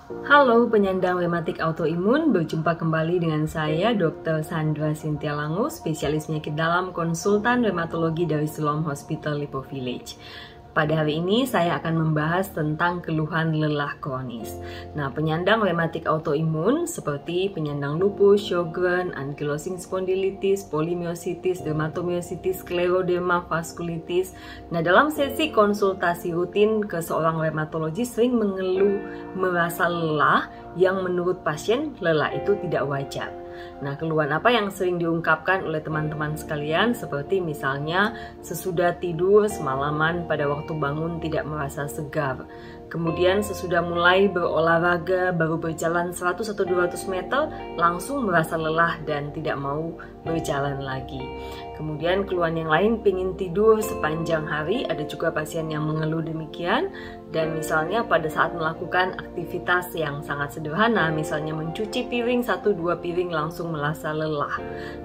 Halo penyandang rematik autoimun, berjumpa kembali dengan saya Dr. Sandra Cynthia Langu, spesialis penyakit dalam konsultan rheumatologi dari Siloam Hospital Lipo Village. Pada hari ini saya akan membahas tentang keluhan lelah kronis. Nah, penyandang rematik autoimun seperti penyandang lupus, Sjogren, ankylosing spondylitis, polymyositis, dermatomyositis, skleroderma, vaskulitis. Nah, dalam sesi konsultasi rutin ke seorang rheumatologis sering mengeluh merasa lelah yang menurut pasien lelah itu tidak wajar. Nah, keluhan apa yang sering diungkapkan oleh teman-teman sekalian seperti misalnya sesudah tidur semalaman pada waktu bangun tidak merasa segar. Kemudian sesudah mulai berolahraga baru berjalan 100 atau 200 meter langsung merasa lelah dan tidak mau berjalan lagi. Kemudian keluhan yang lain pengen tidur sepanjang hari, ada juga pasien yang mengeluh demikian. Dan misalnya pada saat melakukan aktivitas yang sangat sederhana, misalnya mencuci piring 1-2 piring langsung merasa lelah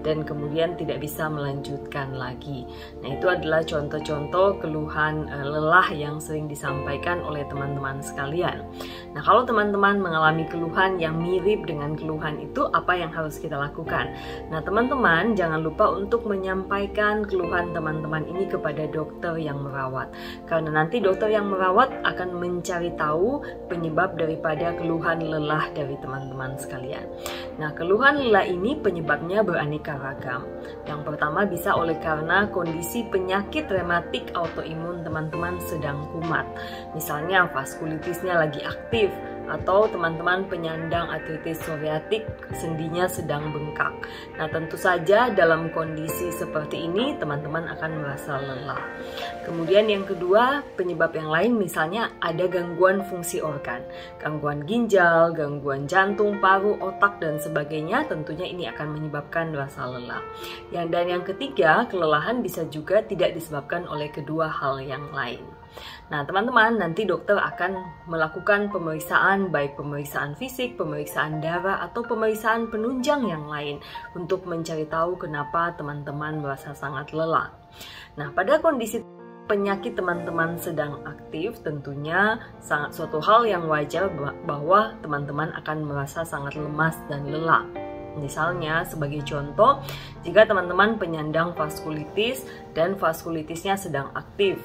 dan kemudian tidak bisa melanjutkan lagi. Nah, itu adalah contoh-contoh keluhan lelah yang sering disampaikan oleh teman-teman sekalian. Nah, kalau teman-teman mengalami keluhan yang mirip dengan keluhan itu, apa yang harus kita lakukan? Nah, teman-teman jangan lupa untuk menyampaikan keluhan teman-teman ini kepada dokter yang merawat. Karena nanti dokter yang merawat akan mencari tahu penyebab daripada keluhan lelah dari teman-teman sekalian. Nah, keluhan lelah ini penyebabnya beraneka ragam. Yang pertama bisa oleh karena kondisi penyakit rematik autoimun teman-teman sedang kumat. Misalnya vaskulitisnya lagi aktif, atau teman-teman penyandang artritis psoriatik sendinya sedang bengkak. Nah, tentu saja dalam kondisi seperti ini teman-teman akan merasa lelah. Kemudian yang kedua, penyebab yang lain misalnya ada gangguan fungsi organ, gangguan ginjal, gangguan jantung, paru, otak dan sebagainya, tentunya ini akan menyebabkan rasa lelah. Dan yang ketiga, kelelahan bisa juga tidak disebabkan oleh kedua hal yang lain. Nah, teman-teman, nanti dokter akan melakukan pemeriksaan, baik pemeriksaan fisik, pemeriksaan darah, atau pemeriksaan penunjang yang lain untuk mencari tahu kenapa teman-teman merasa sangat lelah. Nah, pada kondisi penyakit teman-teman sedang aktif, tentunya sangat suatu hal yang wajar bahwa teman-teman akan merasa sangat lemas dan lelah. Misalnya, sebagai contoh, jika teman-teman penyandang vaskulitis dan vaskulitisnya sedang aktif,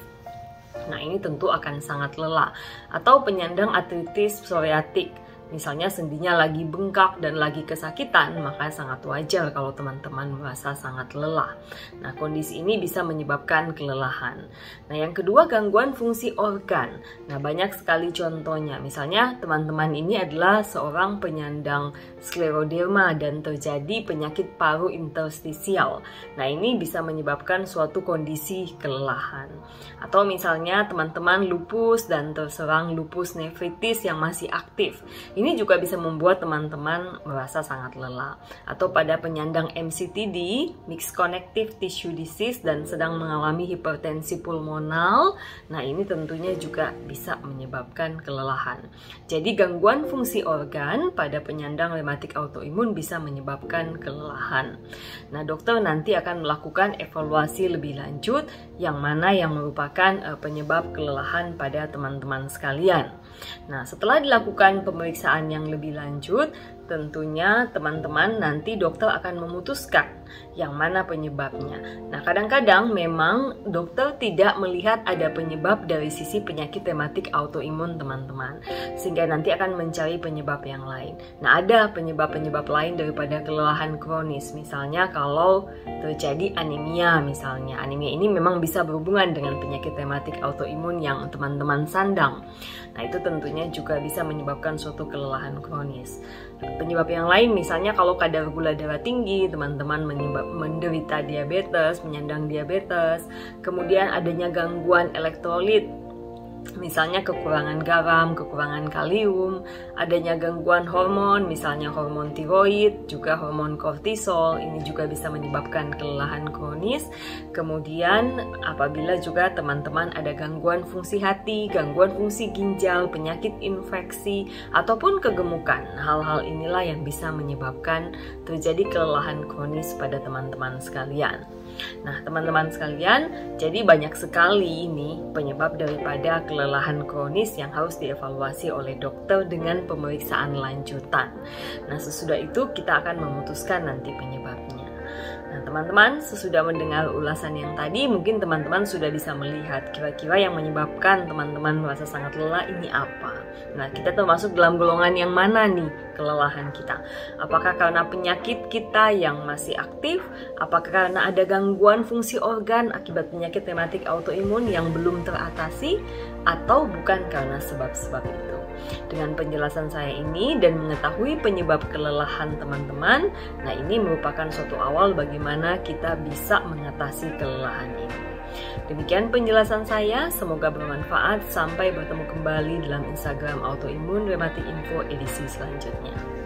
nah ini tentu akan sangat lelah. Atau penyandang artritis psoriatik, misalnya sendinya lagi bengkak dan lagi kesakitan, maka sangat wajar kalau teman-teman merasa sangat lelah. Nah, kondisi ini bisa menyebabkan kelelahan. Nah, yang kedua, gangguan fungsi organ. Nah, banyak sekali contohnya. Misalnya, teman-teman ini adalah seorang penyandang skleroderma dan terjadi penyakit paru interstisial. Nah, ini bisa menyebabkan suatu kondisi kelelahan. Atau misalnya teman-teman lupus dan terserang lupus nefritis yang masih aktif. Ini juga bisa membuat teman-teman merasa sangat lelah. Atau pada penyandang MCTD, Mixed Connective Tissue Disease, dan sedang mengalami hipertensi pulmonal, nah ini tentunya juga bisa menyebabkan kelelahan. Jadi gangguan fungsi organ pada penyandang rematik autoimun bisa menyebabkan kelelahan. Nah, dokter nanti akan melakukan evaluasi lebih lanjut yang mana yang merupakan penyebab kelelahan pada teman-teman sekalian. Nah, setelah dilakukan pemeriksaan yang lebih lanjut, tentunya teman-teman nanti dokter akan memutuskan yang mana penyebabnya. Nah, kadang-kadang memang dokter tidak melihat ada penyebab dari sisi penyakit rematik autoimun teman-teman, sehingga nanti akan mencari penyebab yang lain. Nah, ada penyebab-penyebab lain daripada kelelahan kronis. Misalnya kalau terjadi anemia misalnya. Anemia ini memang bisa berhubungan dengan penyakit rematik autoimun yang teman-teman sandang. Nah, itu tentunya juga bisa menyebabkan suatu kelelahan kronis. Penyebab yang lain misalnya kalau kadar gula darah tinggi, teman-teman menderita diabetes, menyandang diabetes, kemudian adanya gangguan elektrolit, misalnya kekurangan garam, kekurangan kalium, adanya gangguan hormon, misalnya hormon tiroid, juga hormon kortisol, ini juga bisa menyebabkan kelelahan kronis. Kemudian apabila juga teman-teman ada gangguan fungsi hati, gangguan fungsi ginjal, penyakit infeksi, ataupun kegemukan, hal-hal inilah yang bisa menyebabkan terjadi kelelahan kronis pada teman-teman sekalian. Nah, teman-teman sekalian, jadi banyak sekali ini penyebab daripada kelelahan kronis yang harus dievaluasi oleh dokter dengan pemeriksaan lanjutan. Nah, sesudah itu kita akan memutuskan nanti penyebabnya. Nah, teman-teman, sesudah mendengar ulasan yang tadi, mungkin teman-teman sudah bisa melihat kira-kira yang menyebabkan teman-teman merasa sangat lelah ini apa. Nah, kita termasuk dalam golongan yang mana nih kelelahan kita? Apakah karena penyakit kita yang masih aktif? Apakah karena ada gangguan fungsi organ akibat penyakit rematik autoimun yang belum teratasi? Atau bukan karena sebab-sebab itu? Dengan penjelasan saya ini dan mengetahui penyebab kelelahan teman-teman, nah ini merupakan suatu awal bagaimana kita bisa mengatasi kelelahan ini. Demikian penjelasan saya, semoga bermanfaat. Sampai bertemu kembali dalam Instagram Autoimun Rematik Info edisi selanjutnya.